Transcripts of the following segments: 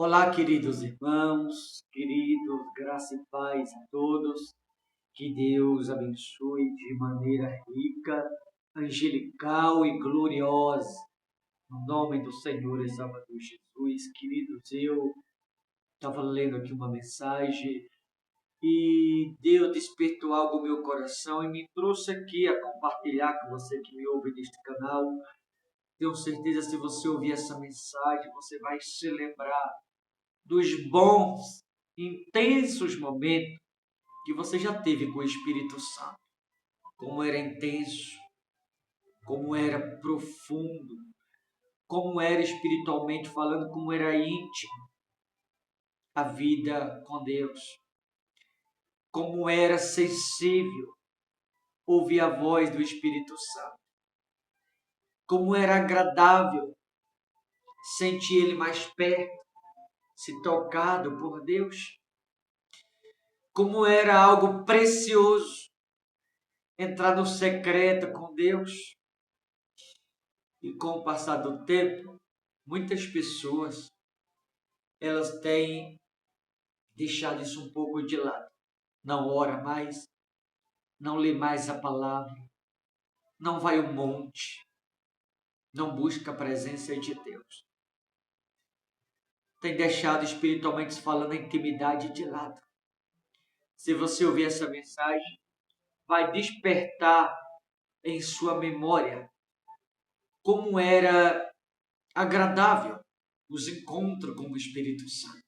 Olá, queridos irmãos, queridos, graça e paz a todos. Que Deus abençoe de maneira rica, angelical e gloriosa. No nome do Senhor e Salvador Jesus, queridos, eu estava lendo aqui uma mensagem e Deus despertou algo no meu coração e me trouxe aqui a compartilhar com você que me ouve neste canal. Tenho certeza, se você ouvir essa mensagem, você vai se lembrar dos bons, intensos momentos que você já teve com o Espírito Santo. Como era intenso, como era profundo, como era espiritualmente falando, como era íntimo a vida com Deus. Como era sensível ouvir a voz do Espírito Santo. Como era agradável sentir Ele mais perto, se tocado por Deus. Como era algo precioso entrar no secreto com Deus. E com o passar do tempo, muitas pessoas elas têm deixado isso um pouco de lado. Não ora mais, não lê mais a palavra, não vai ao monte, não busca a presença de Deus. Tem deixado espiritualmente falando a intimidade de lado. Se você ouvir essa mensagem, vai despertar em sua memória como era agradável os encontros com o Espírito Santo.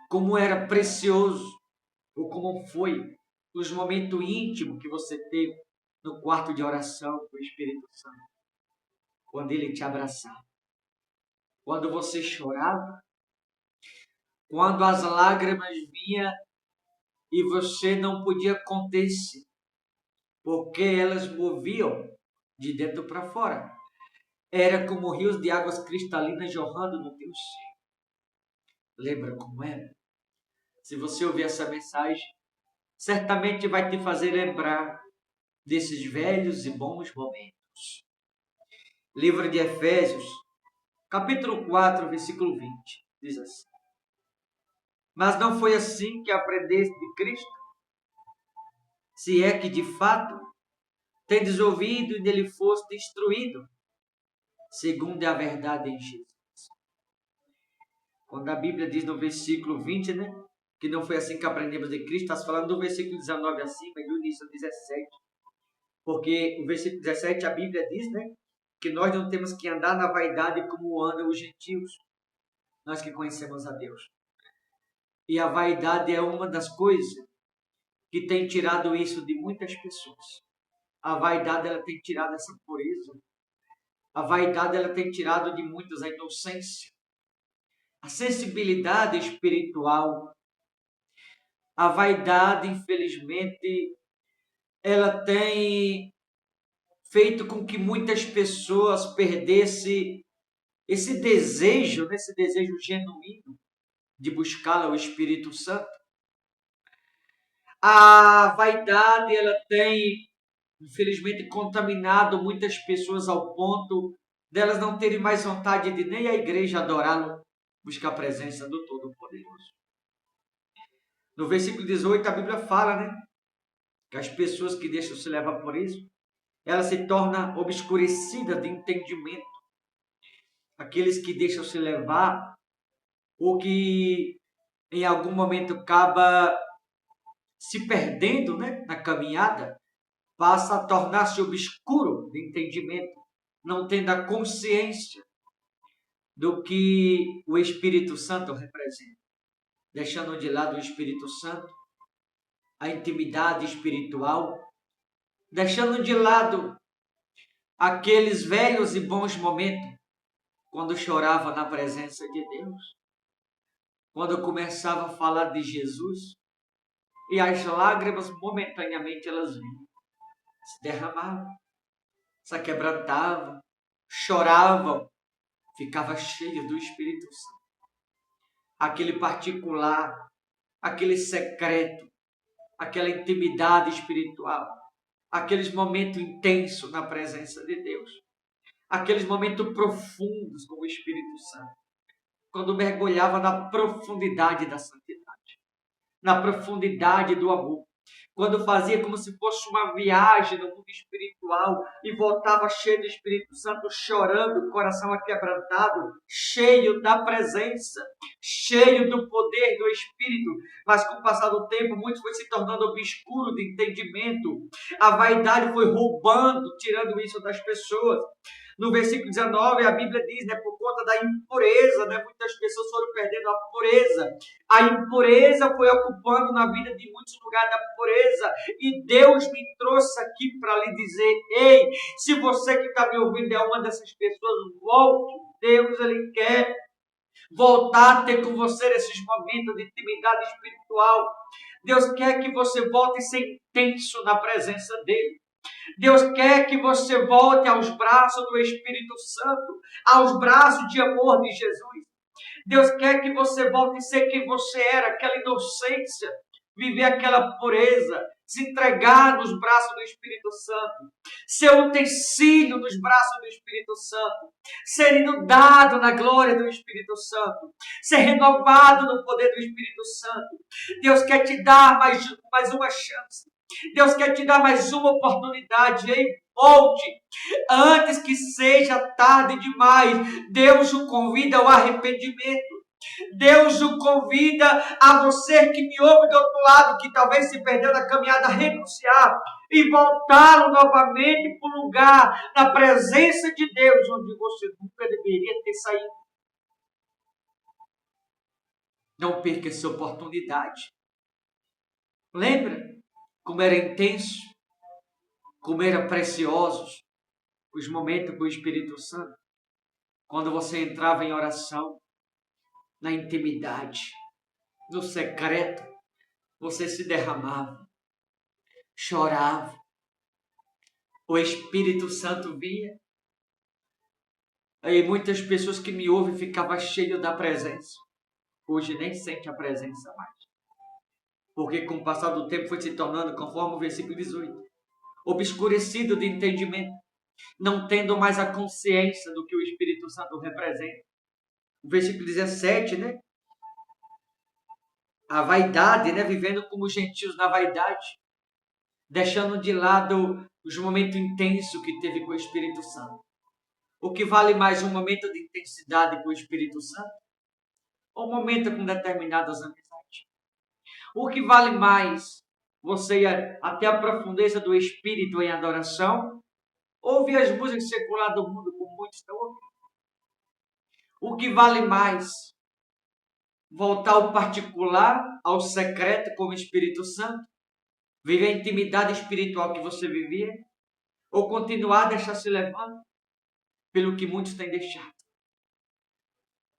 Como era precioso, ou como foi os momentos íntimos que você teve no quarto de oração com o Espírito Santo. Quando Ele te abraçava. Quando você chorava. Quando as lágrimas vinham e você não podia conter-se. Porque elas moviam de dentro para fora. Era como rios de águas cristalinas jorrando no teu ser. Lembra como era? Se você ouvir essa mensagem, certamente vai te fazer lembrar desses velhos e bons momentos. Livro de Efésios, capítulo 4, versículo 20, diz assim: Mas não foi assim que aprendeste de Cristo, se é que de fato tendes ouvido e nele foste instruído, segundo a verdade em Jesus. Quando a Bíblia diz no versículo 20, que não foi assim que aprendemos de Cristo, está falando do versículo 19 acima e do início 17. Porque o versículo 17, a Bíblia diz, que nós não temos que andar na vaidade como andam os gentios, nós que conhecemos a Deus. E a vaidade é uma das coisas que tem tirado isso de muitas pessoas. A vaidade, ela tem tirado essa pureza. A vaidade, ela tem tirado de muitos a inocência, a sensibilidade espiritual. A vaidade, infelizmente, ela tem feito com que muitas pessoas perdessem esse desejo genuíno de buscar o Espírito Santo. A vaidade, ela tem, infelizmente, contaminado muitas pessoas ao ponto delas não terem mais vontade de nem a igreja adorá-lo, buscar a presença do Todo-Poderoso. No versículo 18, a Bíblia fala, que as pessoas que deixam se levar por isso, ela se torna obscurecida de entendimento. Aqueles que deixam se levar, ou que em algum momento acaba se perdendo, na caminhada, passa a tornar-se obscuro de entendimento, não tendo a consciência do que o Espírito Santo representa. Deixando de lado o Espírito Santo, a intimidade espiritual, deixando de lado aqueles velhos e bons momentos, quando chorava na presença de Deus, quando começava a falar de Jesus, e as lágrimas momentaneamente elas vinham, se derramavam, se quebrantavam, choravam, ficava cheio do Espírito Santo. Aquele particular, aquele secreto, aquela intimidade espiritual, aqueles momentos intensos na presença de Deus, aqueles momentos profundos com o Espírito Santo. quando mergulhava na profundidade da santidade, na profundidade do amor. Quando fazia como se fosse uma viagem no mundo espiritual e voltava cheio do Espírito Santo, chorando, coração aquebrantado, cheio da presença, cheio do poder do Espírito. Mas com o passar do tempo, muito foi se tornando obscuro de entendimento. A vaidade foi roubando, tirando isso das pessoas. No versículo 19, a Bíblia diz, por conta da impureza, muitas pessoas foram perdendo a pureza. A impureza foi ocupando na vida de muitos lugares da pureza. E Deus me trouxe aqui para lhe dizer, ei, se você que está me ouvindo é uma dessas pessoas, volte. Deus, Ele quer voltar a ter com você esses momentos de intimidade espiritual. Deus quer que você volte a ser intenso na presença dEle. Deus quer que você volte aos braços do Espírito Santo, aos braços de amor de Jesus. Deus quer que você volte a ser quem você era, aquela inocência, viver aquela pureza, se entregar nos braços do Espírito Santo, ser utensílio nos braços do Espírito Santo, ser inundado na glória do Espírito Santo, ser renovado no poder do Espírito Santo. Deus quer te dar mais uma chance. Deus quer te dar mais uma oportunidade. Ei, volte antes que seja tarde demais. Deus o convida ao arrependimento. Deus o convida a você que me ouve do outro lado, que talvez se perdeu na caminhada, a renunciar e voltá-lo novamente para o lugar, na presença de Deus, onde você nunca deveria ter saído. Não perca essa oportunidade. Lembra como era intenso, como era preciosos os momentos com o Espírito Santo? Quando você entrava em oração, na intimidade, no secreto, você se derramava, chorava, o Espírito Santo vinha. Aí muitas pessoas que me ouvem ficavam cheias da presença. Hoje nem sente a presença mais. Porque com o passar do tempo foi se tornando, conforme o versículo 18, obscurecido de entendimento, não tendo mais a consciência do que o Espírito Santo representa. O versículo 17, a vaidade, vivendo como gentios na vaidade, deixando de lado os momentos intensos que teve com o Espírito Santo. O que vale mais, um momento de intensidade com o Espírito Santo? Ou um momento com determinadas amizades? O que vale mais, você ir até a profundeza do Espírito em adoração? Ouvir as músicas seculares do mundo, como muitos estão ouvindo? O que vale mais, voltar ao particular, ao secreto com o Espírito Santo? Viver a intimidade espiritual que você vivia? Ou continuar a deixar se levar pelo que muitos têm deixado?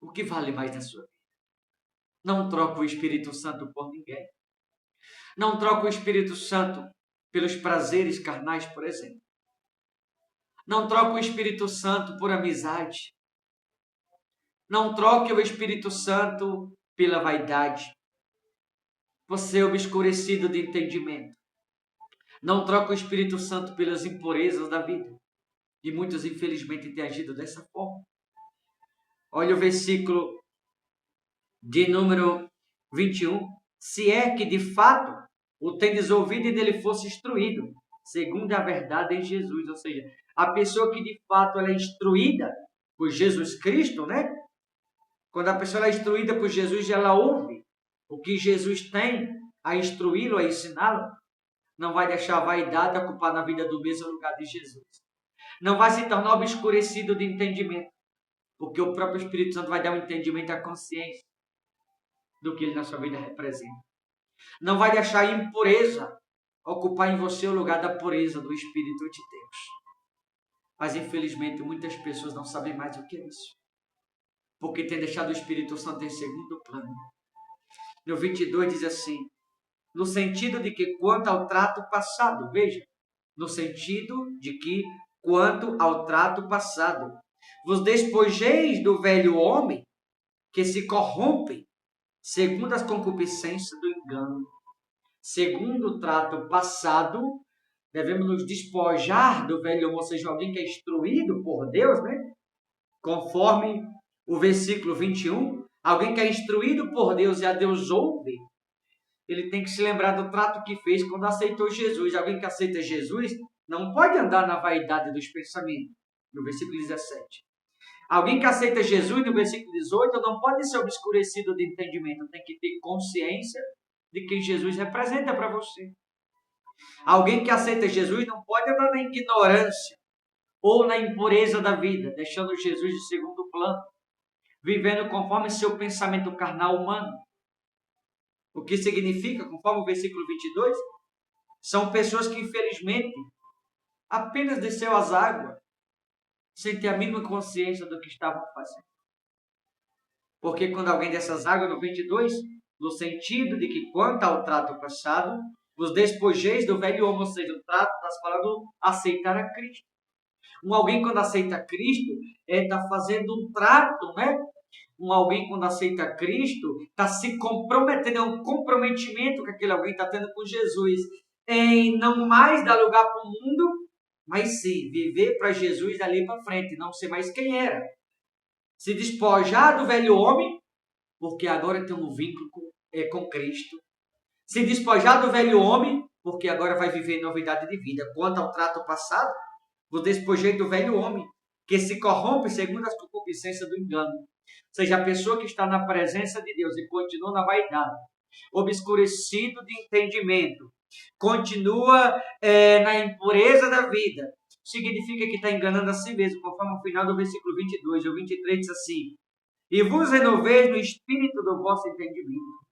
O que vale mais na sua vida? Não troca o Espírito Santo por ninguém. Não troca o Espírito Santo pelos prazeres carnais, por exemplo. Não troca o Espírito Santo por amizade. Não troque o Espírito Santo pela vaidade. Você é obscurecido de entendimento. Não troca o Espírito Santo pelas impurezas da vida. E muitos, infelizmente, têm agido dessa forma. Olha o versículo de número 21. Se é que, de fato, o tendes ouvido e dele fosse instruído, segundo a verdade em Jesus. Ou seja, a pessoa que, de fato, ela é instruída por Jesus Cristo, Quando a pessoa é instruída por Jesus, ela ouve o que Jesus tem a instruí-lo, a ensiná-lo. Não vai deixar a vaidade ocupar na vida do mesmo lugar de Jesus. Não vai se tornar obscurecido de entendimento, porque o próprio Espírito Santo vai dar um entendimento à consciência do que ele na sua vida representa. Não vai deixar a impureza ocupar em você o lugar da pureza do Espírito de Deus. Mas infelizmente muitas pessoas não sabem mais o que é isso, porque tem deixado o Espírito Santo em segundo plano. No 22 diz assim, no sentido de que quanto ao trato passado, veja, no sentido de que quanto ao trato passado, vos despojeis do velho homem que se corrompe segundo as concupiscências do engano. Segundo o trato passado, devemos nos despojar do velho homem, ou seja, alguém que é instruído por Deus, conforme o versículo 21, alguém que é instruído por Deus e a Deus ouve, ele tem que se lembrar do trato que fez quando aceitou Jesus. Alguém que aceita Jesus não pode andar na vaidade dos pensamentos, no versículo 17. Alguém que aceita Jesus, no versículo 18, não pode ser obscurecido de entendimento, tem que ter consciência de quem Jesus representa para você. Alguém que aceita Jesus não pode andar na ignorância ou na impureza da vida, deixando Jesus de segundo plano, vivendo conforme seu pensamento carnal humano. O que significa, conforme o versículo 22, são pessoas que, infelizmente, apenas desceu as águas, sem ter a mínima consciência do que estavam fazendo. Porque quando alguém dessas águas, no 22, no sentido de que, quanto ao trato passado, os despojeis do velho homem, ou seja, o trato, está falando aceitar a Cristo. Alguém quando aceita Cristo, está fazendo um trato, né? Alguém quando aceita Cristo, está se comprometendo, é um comprometimento que aquele alguém está tendo com Jesus, em não mais dar lugar para o mundo, mas sim viver para Jesus dali para frente, não ser mais quem era. Se despojar do velho homem, porque agora tem um vínculo com Cristo. Se despojar do velho homem, porque agora vai viver novidade de vida. Quanto ao trato passado, vos despojei do velho homem, que se corrompe segundo as concupiscências do engano. Ou seja, a pessoa que está na presença de Deus e continua na vaidade, obscurecido de entendimento, continua na impureza da vida, significa que está enganando a si mesmo, conforme o final do versículo 22. O 23 diz assim: e vos renoveis no espírito do vosso entendimento.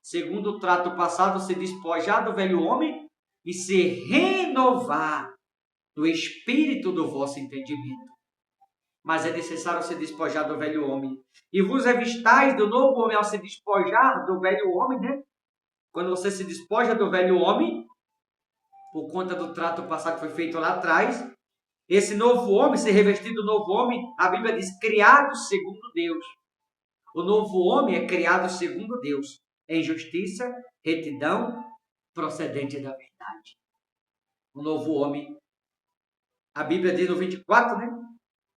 Segundo o trato passado, se despojar do velho homem e se renovar no espírito do vosso entendimento. Mas é necessário se despojar do velho homem. E vos revistais do novo homem. Ao se despojar do velho homem, né? Quando você se despoja do velho homem, por conta do trato passado que foi feito lá atrás, esse novo homem, se revestir do novo homem, a Bíblia diz, criado segundo Deus. O novo homem é criado segundo Deus, em justiça, retidão, procedente da verdade. O novo homem, a Bíblia diz no 24, né?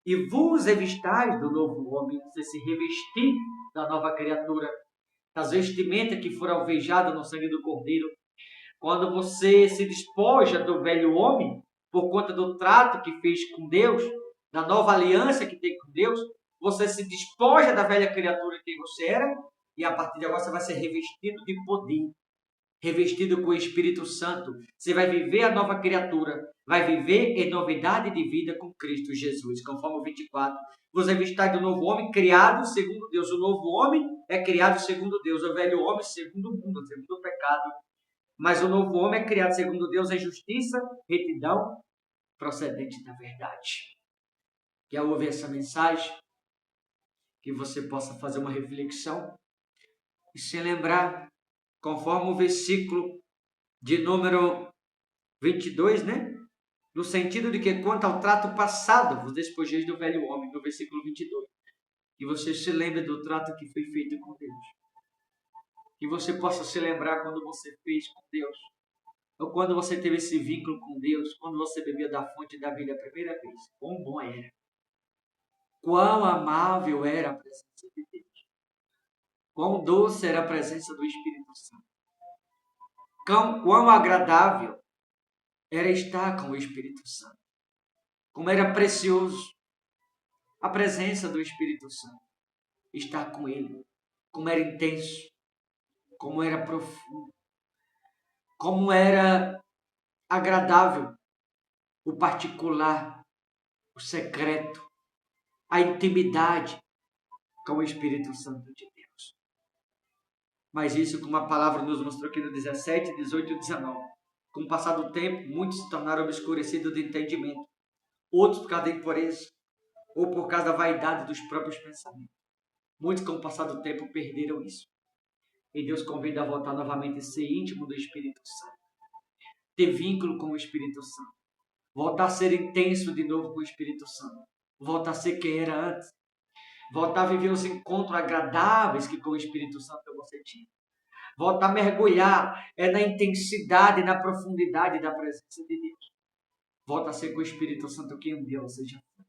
E vos revistais do novo homem, você se revestir da nova criatura, das vestimentas que foram alvejadas no sangue do Cordeiro. Quando você se despoja do velho homem, por conta do trato que fez com Deus, da nova aliança que tem com Deus, você se despoja da velha criatura que você era, e a partir de agora você vai ser revestido de poder, revestido com o Espírito Santo. Você vai viver a nova criatura, vai viver em novidade de vida com Cristo Jesus, conforme o 24. Vos revistais do novo homem, criado segundo Deus. O novo homem é criado segundo Deus, o velho homem segundo o mundo, segundo o pecado. Mas o novo homem é criado segundo Deus em justiça, retidão, procedente da verdade. Quer ouvir essa mensagem? Que você possa fazer uma reflexão e se lembrar, conforme o versículo de número 22, né? No sentido de que, quanto ao trato passado, vos despojeis do velho homem, no versículo 22. Que você se lembre do trato que foi feito com Deus. Que você possa se lembrar quando você fez com Deus. Ou quando você teve esse vínculo com Deus, quando você bebia da fonte da vida a primeira vez. Quão bom era. Quão amável era a presença de Deus. Quão doce era a presença do Espírito Santo. Quão agradável era estar com o Espírito Santo. Como era precioso a presença do Espírito Santo. Estar com Ele. Como era intenso. Como era profundo. Como era agradável o particular, o secreto, a intimidade com o Espírito Santo de Deus. Mas isso, como a palavra nos mostrou aqui no 17, 18 e 19. Com o passar do tempo, muitos se tornaram obscurecidos de entendimento. Outros por causa da impureza, ou por causa da vaidade dos próprios pensamentos. Muitos, com o passar do tempo, perderam isso. E Deus convida a voltar novamente a ser íntimo do Espírito Santo. Ter vínculo com o Espírito Santo. Voltar a ser intenso de novo com o Espírito Santo. Voltar a ser quem era antes. Voltar a viver os encontros agradáveis que com o Espírito Santo você tinha. Voltar a mergulhar na intensidade, na profundidade da presença de Deus. Volta a ser com o Espírito Santo quem um dia você já foi.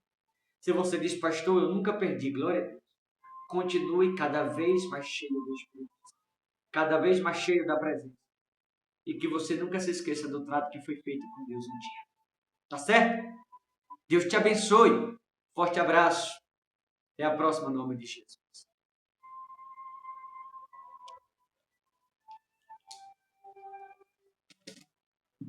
Se você diz, pastor, eu nunca perdi, glória a Deus. continue cada vez mais cheio do Espírito, cada vez mais cheio da presença. E que você nunca se esqueça do trato que foi feito com Deus um dia. Tá certo? Deus te abençoe. Forte abraço. Até a próxima, em nome de Jesus.